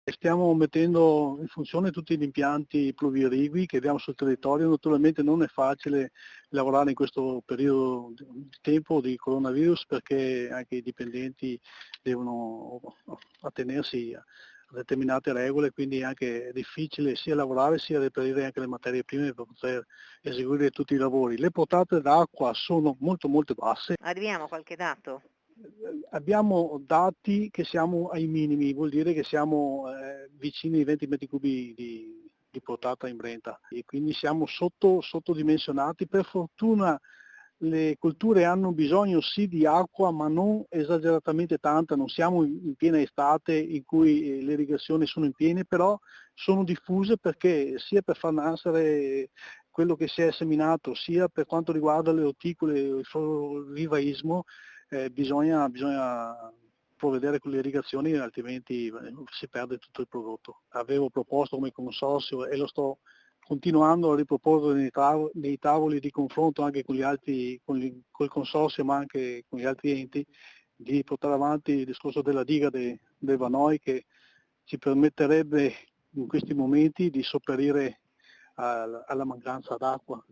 Stiamo mettendo in funzione tutti gli impianti pluvierigui che abbiamo sul territorio. Naturalmente non è facile lavorare in questo periodo di tempo di coronavirus perché anche i dipendenti devono attenersi a determinate regole, quindi è anche difficile sia lavorare sia reperire anche le materie prime per poter eseguire tutti i lavori. Le portate d'acqua sono molto molto basse. Arriviamo a qualche dato? Abbiamo dati che siamo ai minimi, vuol dire che siamo vicini ai 20 metri cubi di portata in Brenta e quindi siamo sottodimensionati. Per fortuna le colture hanno bisogno sì di acqua ma non esageratamente tanta, non siamo in piena estate in cui le irrigazioni sono in piene, però sono diffuse perché sia per far nascere quello che si è seminato, sia per quanto riguarda le orticole, il florovivaismo, bisogna provvedere con le irrigazioni altrimenti si perde tutto il prodotto. Avevo proposto come consorzio e lo sto continuando a riproporre nei tavoli di confronto anche con gli altri, col consorzio ma anche con gli altri enti, di portare avanti il discorso della diga del Vanoi che ci permetterebbe in questi momenti di sopperire alla mancanza d'acqua.